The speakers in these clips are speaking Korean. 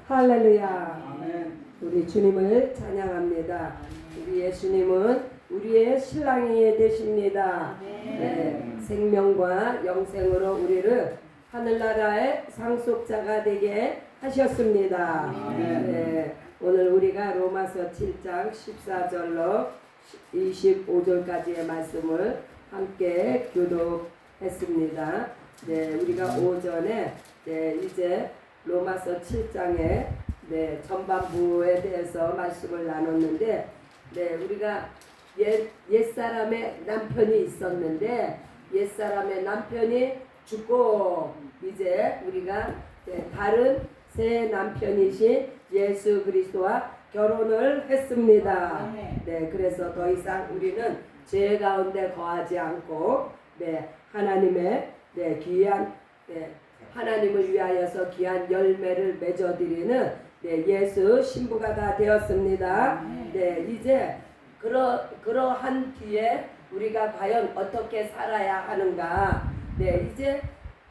할렐루야. 아멘. 우리 주님을 찬양합니다. 우리 예수님은 우리의 신랑이 되십니다. 네, 생명과 영생으로 우리를 하늘나라의 상속자가 되게 하셨습니다. 네, 오늘 우리가 로마서 7장 14절로 25절까지의 말씀을 함께 교독했습니다. 네, 우리가 오전에 이제 로마서 7장의 전반부에 대해서 말씀을 나눴는데, 우리가 옛사람의 남편이 있었는데 옛사람의 남편이 죽고 이제 우리가 다른 새 남편이신 예수 그리스도와 결혼을 했습니다. 그래서 더 이상 우리는 죄 가운데 거하지 않고 하나님의 귀한 하나님을 위하여서 귀한 열매를 맺어드리는 예수 신부가 다 되었습니다. 이제 그러한 뒤에 우리가 과연 어떻게 살아야 하는가? 이제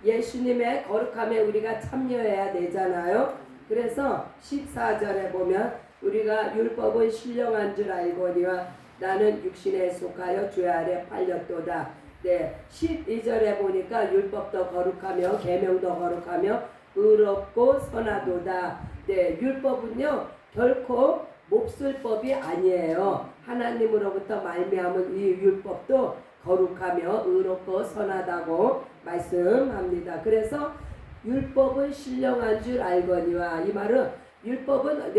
예수님의 거룩함에 우리가 참여해야 되잖아요. 그래서 14절에 보면 우리가 율법은 신령한 줄 알거니와 나는 육신에 속하여 죄 아래 팔렸도다. 12절에 보니까 율법도 거룩하며 계명도 거룩하며 의롭고 선하도다. 율법은요 결코 몹쓸 법이 아니에요. 하나님으로부터 말미암은 이 율법도 거룩하며 의롭고 선하다고 말씀합니다. 그래서 율법은 신령한 줄 알거니와, 이 말은 율법은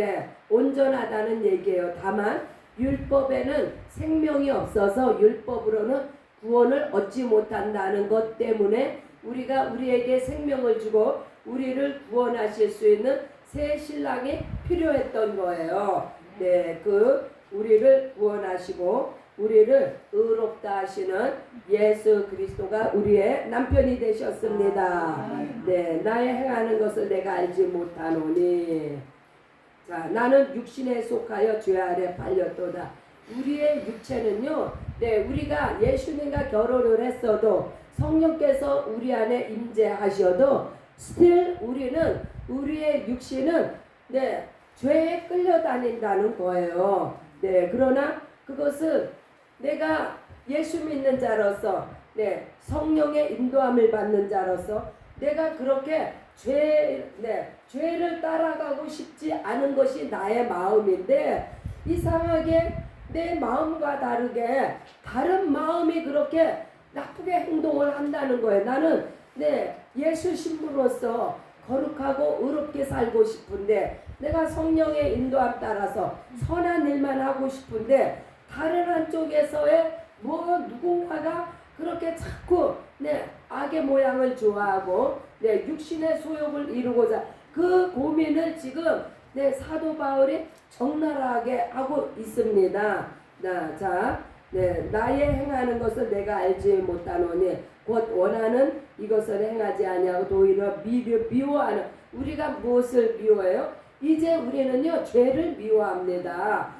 온전하다는 얘기예요. 다만 율법에는 생명이 없어서 율법으로는 구원을 얻지 못한다는 것 때문에 우리가 우리에게 생명을 주고 우리를 구원하실 수 있는 새 신랑이 필요했던 거예요. 그 우리를 구원하시고 우리를 의롭다 하시는 예수 그리스도가 우리의 남편이 되셨습니다. 나의 행하는 것을 내가 알지 못하노니, 자, 나는 육신에 속하여 죄 아래 팔렸도다. 우리의 육체는요, 우리가 예수님과 결혼을 했어도 성령께서 우리 안에 임재하셔도 still 우리는 우리의 육신은 죄에 끌려다닌다는 거예요. 그러나 그것은 내가 예수 믿는 자로서 성령의 인도함을 받는 자로서 내가 그렇게 죄를 따라가고 싶지 않은 것이 나의 마음인데, 이상하게 내 마음과 다르게 다른 마음이 그렇게 나쁘게 행동을 한다는 거예요. 나는 예수 신부로서 거룩하고 의롭게 살고 싶은데, 내가 성령의 인도함 따라서 선한 일만 하고 싶은데 다른 한쪽에서의 누군가가 그렇게 자꾸 악의 모양을 좋아하고 육신의 소욕을 이루고자 그 고민을 지금 사도 바울이 적나라하게 하고 있습니다. 나의 행하는 것을 내가 알지 못하노니 곧 원하는 이것을 행하지 아니하고 도리어 미워하는. 우리가 무엇을 미워해요? 이제 우리는요 죄를 미워합니다.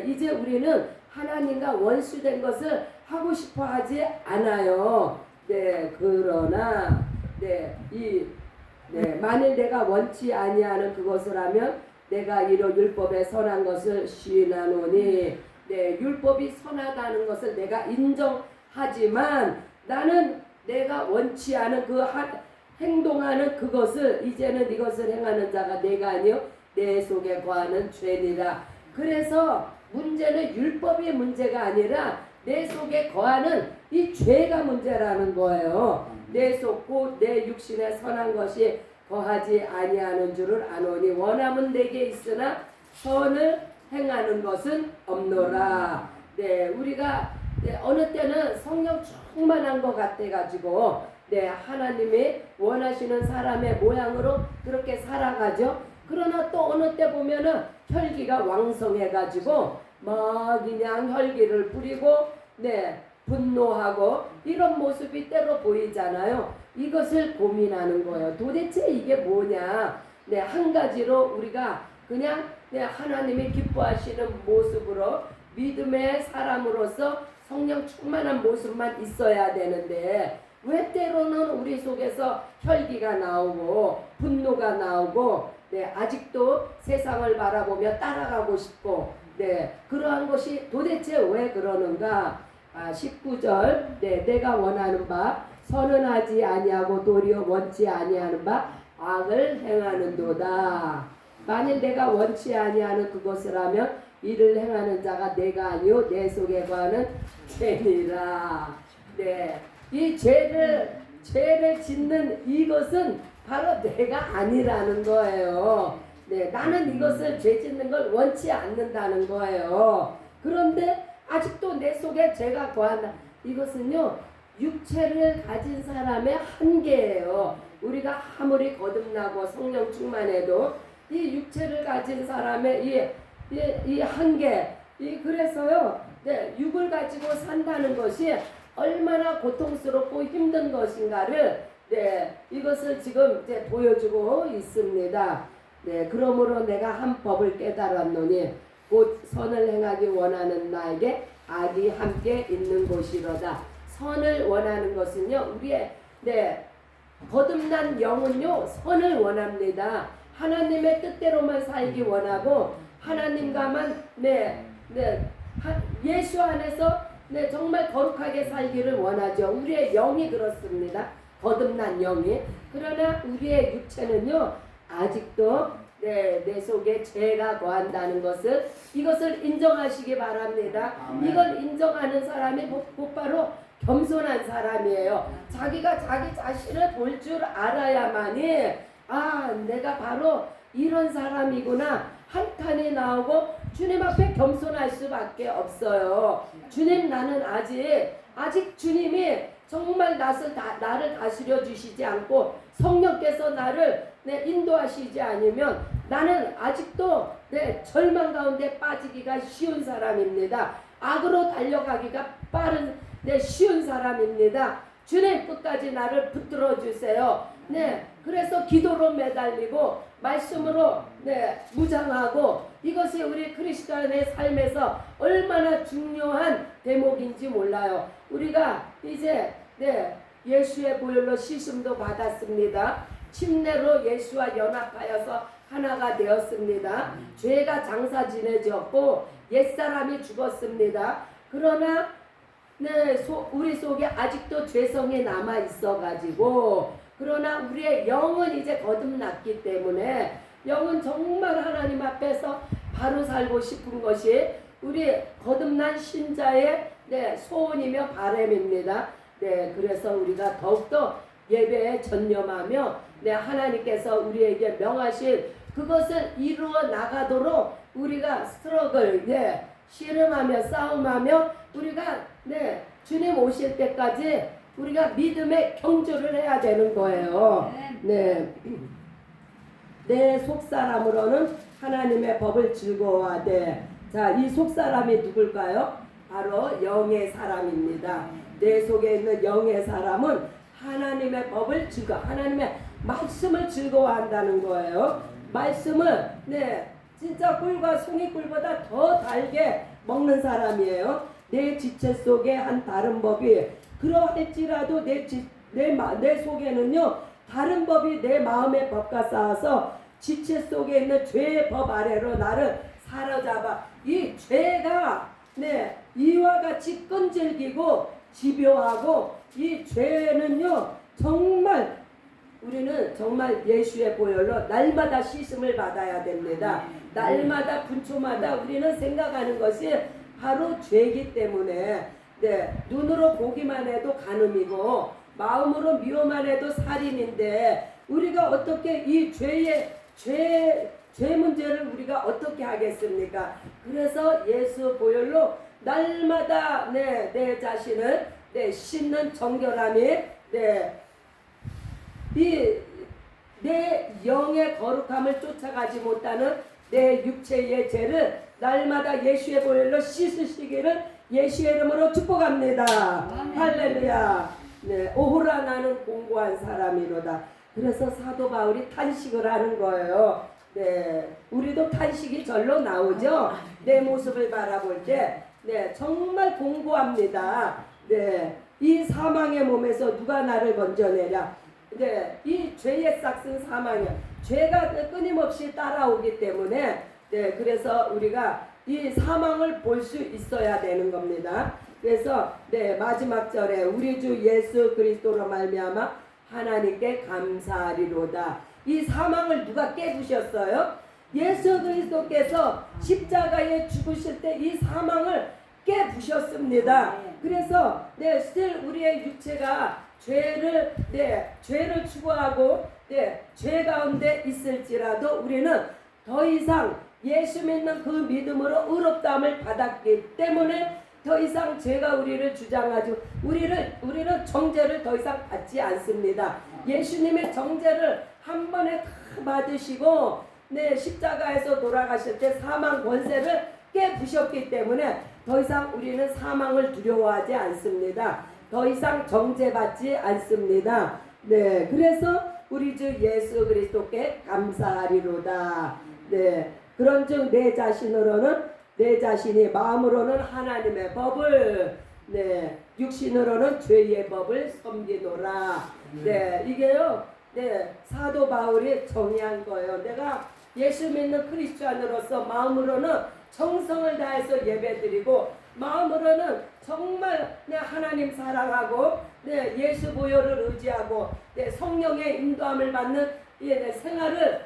이제 우리는 하나님과 원수된 것을 하고 싶어 하지 않아요. 그러나 만일 내가 원치 아니하는 그것을 하면 내가 이로 율법의 선한 것을 시인하노니, 율법이 선하다는 것을 내가 인정하지만 나는 내가 원치 않은 행동하는 그것을, 이제는 이것을 행하는 자가 내가 아니요 내 속에 거하는 죄니라. 그래서 문제는 율법이 문제가 아니라 내 속에 거하는 이 죄가 문제라는 거예요. 내 속 곧 내 육신에 선한 것이 거하지 아니하는 줄을 아노니 원함은 내게 있으나 선을 행하는 것은 없노라. 우리가 어느 때는 성령 충만한 것 같아가지고 하나님이 원하시는 사람의 모양으로 그렇게 살아가죠. 그러나 또 어느 때 보면은 혈기가 왕성해가지고 막 그냥 혈기를 부리고 분노하고 이런 모습이 때로 보이잖아요. 이것을 고민하는 거예요. 도대체 이게 뭐냐? 한 가지로 우리가 그냥 하나님이 기뻐하시는 모습으로 믿음의 사람으로서 성령 충만한 모습만 있어야 되는데 왜 때로는 우리 속에서 혈기가 나오고 분노가 나오고 아직도 세상을 바라보며 따라가고 싶고 그러한 것이 도대체 왜 그러는가? 19절 내가 원하는 바 선은 아니하고 도리어 원치 아니하는 바 악을 행하는도다. 만일 내가 원치 아니하는 그것을 하면 이를 행하는 자가 내가 아니요 내 속에 거하는 죄니라. 이 죄를 짓는 이것은 바로 내가 아니라는 거예요. 나는 이것을 죄 짓는 걸 원치 않는다는 거예요. 그런데 아직도 내 속에 죄가 거한다. 이것은요 육체를 가진 사람의 한계예요. 우리가 아무리 거듭나고 성령 충만해도 이 육체를 가진 사람의 이 한계, 그래서요 육을 가지고 산다는 것이 얼마나 고통스럽고 힘든 것인가를 이것을 지금 보여주고 있습니다. 그러므로 내가 한 법을 깨달았노니 곧 선을 행하기 원하는 나에게 악이 함께 있는 곳이로다. 선을 원하는 것은요 우리의 거듭난 영은요 선을 원합니다. 하나님의 뜻대로만 살기 원하고 하나님과만 예수 안에서 정말 거룩하게 살기를 원하죠. 우리의 영이 그렇습니다. 거듭난 영이. 그러나 우리의 육체는요 아직도 내 속에 죄가 거한다는 것을 이것을 인정하시기 바랍니다. 이걸 인정하는 사람이 곧바로 겸손한 사람이에요. 자기가 자기 자신을 볼 줄 알아야만이 내가 바로 이런 사람이구나 한탄이 나오고 주님 앞에 겸손할 수밖에 없어요. 주님 나는 아직 주님이 정말 나를 다스려 주시지 않고 성령께서 나를 인도하시지 않으면 나는 아직도 절망 가운데 빠지기가 쉬운 사람입니다. 악으로 달려가기가 쉬운 사람입니다. 주님 끝까지 나를 붙들어 주세요. 그래서 기도로 매달리고 말씀으로 무장하고 이것이 우리 그리스도인의 삶에서 얼마나 중요한 대목인지 몰라요. 우리가 이제 예수의 보혈로 씻음도 받았습니다. 침례로 예수와 연합하여서 하나가 되었습니다. 죄가 장사 지내졌고 옛사람이 죽었습니다. 그러나 우리 속에 아직도 죄성이 남아 있어가지고 그러나 우리의 영은 이제 거듭났기 때문에 영은 정말 하나님 앞에서 바로 살고 싶은 것이 우리 거듭난 신자의 소원이며 바람입니다. 그래서 우리가 더욱더 예배에 전념하며 하나님께서 우리에게 명하신 그것을 이루어 나가도록 우리가 스트러글 씨름하며 싸움하며 우리가 주님 오실 때까지 우리가 믿음의 경주를 해야 되는 거예요. 내 속사람으로는 하나님의 법을 즐거워하되 이 속사람이 누굴까요? 바로 영의 사람입니다. 내 속에 있는 영의 사람은 하나님의 법을 하나님의 말씀을 즐거워한다는 거예요. 말씀을 진짜 꿀과 송이꿀보다 더 달게 먹는 사람이에요. 내 지체 속에 한 다른 법이 그러할지라도 내 속에는요 다른 법이 내 마음의 법과 싸워서 지체 속에 있는 죄의 법 아래로 나를 사로잡아 이 죄가 이와 같이 끈질기고 집요하고 이 죄는요 정말 우리는 정말 예수의 보혈로 날마다 씻음을 받아야 됩니다. 날마다 분초마다 우리는 생각하는 것이 바로 죄이기 때문에 눈으로 보기만 해도 간음이고 마음으로 미워만 해도 살인인데 우리가 어떻게 이 죄 문제를 우리가 어떻게 하겠습니까? 그래서 예수 보혈로 날마다 내 자신을 씻는 정결함이 내 영의 거룩함을 쫓아가지 못하는 내 육체의 죄를 날마다 예수의 보혈로 씻으시기를 예수의 이름으로 축복합니다. 할렐루야. 오호라 나는 공고한 사람이로다. 그래서 사도 바울이 탄식을 하는 거예요. 우리도 탄식이 절로 나오죠. 내 모습을 바라볼 때 정말 공고합니다. 이 사망의 몸에서 누가 나를 건져내랴. 네, 이 죄의 싹슨 사망이야. 죄가 끊임없이 따라오기 때문에 네, 그래서 우리가 이 사망을 볼 수 있어야 되는 겁니다. 그래서 네, 마지막 절에 우리 주 예수 그리스도로 말미암아 하나님께 감사하리로다. 이 사망을 누가 깨부셨어요? 예수 그리스도께서 십자가에 죽으실 때 이 사망을 깨부셨습니다. 그래서 네, still 우리의 육체가 죄를 추구하고 죄 가운데 있을지라도 우리는 더 이상 예수 믿는 그 믿음으로 의롭다함을 받았기 때문에 더 이상 죄가 우리를 주장하지 우리는 정죄를 더 이상 받지 않습니다. 예수님의 정죄를 한 번에 다 받으시고 십자가에서 돌아가실 때 사망 권세를 깨부셨기 때문에 더 이상 우리는 사망을 두려워하지 않습니다. 더 이상 정죄받지 않습니다. 네, 그래서 우리 주 예수 그리스도께 감사하리로다. 네, 그런즉 내 자신이 마음으로는 하나님의 법을, 육신으로는 죄의 법을 섬기노라. 네, 이게요, 사도 바울이 정의한 거예요. 내가 예수 믿는 크리스찬으로서 마음으로는 정성을 다해서 예배드리고 마음으로는 정말 하나님 사랑하고 예수 보혈을 의지하고 성령의 인도함을 받는 생활을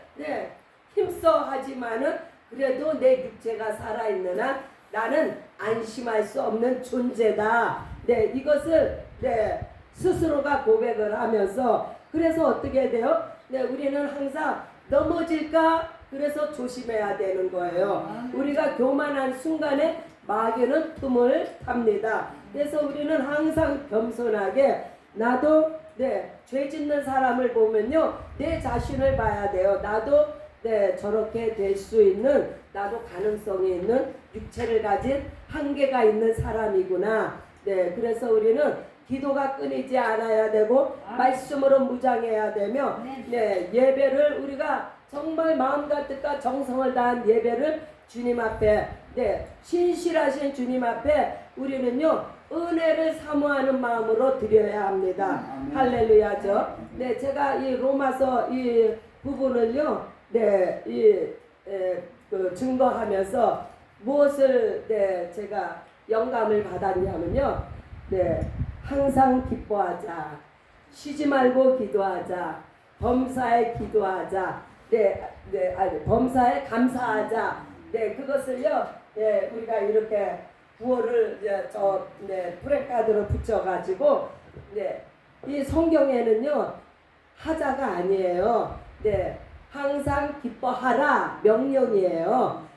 힘써 하지만은 그래도 내 육체가 살아있는 한 나는 안심할 수 없는 존재다. 이것을 스스로가 고백을 하면서 그래서 어떻게 돼요? 우리는 항상 넘어질까? 그래서 조심해야 되는 거예요. 우리가 교만한 순간에 마귀는 틈을 탑니다. 그래서 우리는 항상 겸손하게 나도 죄 짓는 사람을 보면요 내 자신을 봐야 돼요. 나도 저렇게 될 수 있는 나도 가능성이 있는 육체를 가진 한계가 있는 사람이구나. 그래서 우리는 기도가 끊이지 않아야 되고 말씀으로 무장해야 되며 예배를 우리가 정말 마음과 뜻과 정성을 다한 예배를 주님 앞에 신실하신 주님 앞에 우리는요 은혜를 사모하는 마음으로 드려야 합니다. 할렐루야죠. 제가 이 로마서 이 부분을요 증거하면서 무엇을 제가 영감을 받았냐면요 항상 기뻐하자, 쉬지 말고 기도하자, 범사에 기도하자, 범사에 감사하자. 그것을요, 우리가 이렇게 구호를 프레카드로 붙여가지고, 이 성경에는요, 하자가 아니에요. 항상 기뻐하라 명령이에요.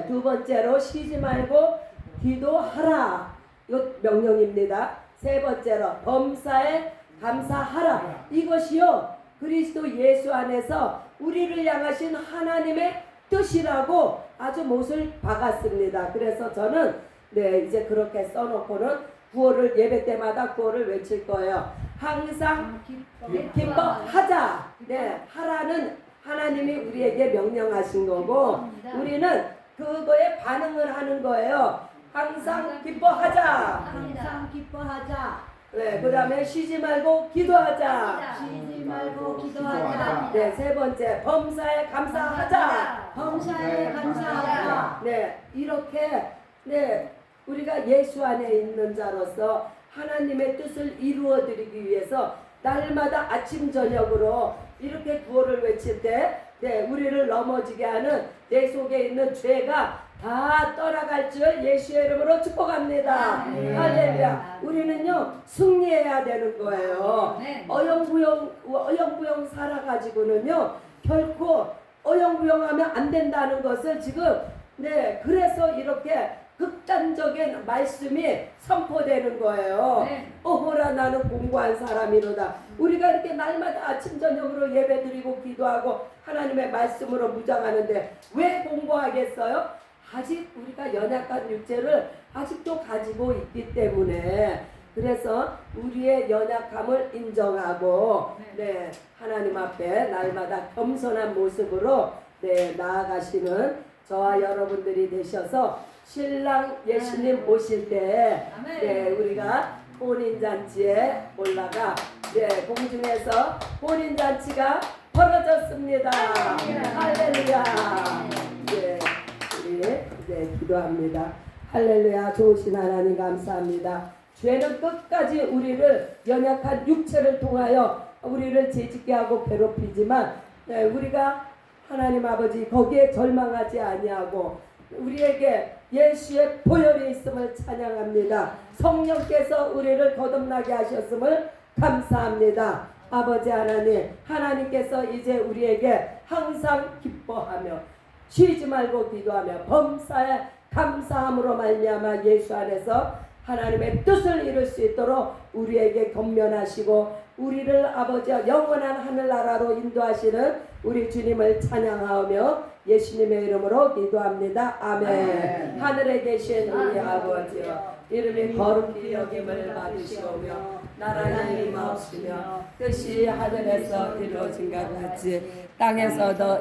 두 번째로 쉬지 말고 기도하라. 이 명령입니다. 세 번째로 범사에 감사하라. 이것이요, 그리스도 예수 안에서 우리를 향하신 하나님의 뜻이라고 아주 못을 박았습니다. 그래서 저는 이제 그렇게 써놓고는 구호를 예배 때마다 구호를 외칠 거예요. 항상 기뻐하자. 하라는 하나님이 우리에게 명령하신 거고 우리는 그거에 반응을 하는 거예요. 항상 기뻐하자. 항상 기뻐하자. 그 다음에 쉬지 말고 기도하자. 쉬지 말고 기도하자. 세 번째 범사에 감사하자. 범사에 감사하자. 이렇게 우리가 예수 안에 있는 자로서 하나님의 뜻을 이루어 드리기 위해서 날마다 아침 저녁으로 이렇게 구호를 외칠 때 우리를 넘어지게 하는 내 속에 있는 죄가 다 떠나갈 줄 예수의 이름으로 축복합니다. 할렐루야. 우리는요 승리해야 되는 거예요. 어영부영 살아가지고는요 결코 어영부영하면 안 된다는 것을 지금 그래서 이렇게 극단적인 말씀이 선포되는 거예요. 어허라 나는 공고한 사람이로다. 우리가 이렇게 날마다 아침 저녁으로 예배드리고 기도하고 하나님의 말씀으로 무장하는데 왜 공고하겠어요? 아직 우리가 연약한 육체를 아직도 가지고 있기 때문에 그래서 우리의 연약함을 인정하고 하나님 앞에 날마다 겸손한 모습으로 나아가시는 저와 여러분들이 되셔서 신랑 예수님 오실 때 우리가 혼인잔치에 올라가 공중에서 혼인잔치가 벌어졌습니다. 할렐루야. 우리 기도합니다. 할렐루야. 좋으신 하나님 감사합니다. 죄는 끝까지 우리를 연약한 육체를 통하여 우리를 죄짓게 하고 괴롭히지만 우리가 하나님 아버지 거기에 절망하지 아니하고 우리에게 예수의 보혈이 있음을 찬양합니다. 성령께서 우리를 거듭나게 하셨음을 감사합니다. 아버지 하나님, 하나님께서 이제 우리에게 항상 기뻐하며 쉬지 말고 기도하며 범사에 감사함으로 말미암아 예수 안에서 하나님의 뜻을 이룰 수 있도록 우리에게 권면하시고 우리를 아버지와 영원한 하늘나라로 인도하시는 우리 주님을 찬양하며 예수님의 이름으로 기도합니다. 아멘. 하늘에 계신 우리 아버지여, 이름이 거룩히 여김을 받으시오며 나라의 임하옵시며 뜻이 하늘에서 이루어진 것 같이 땅에서도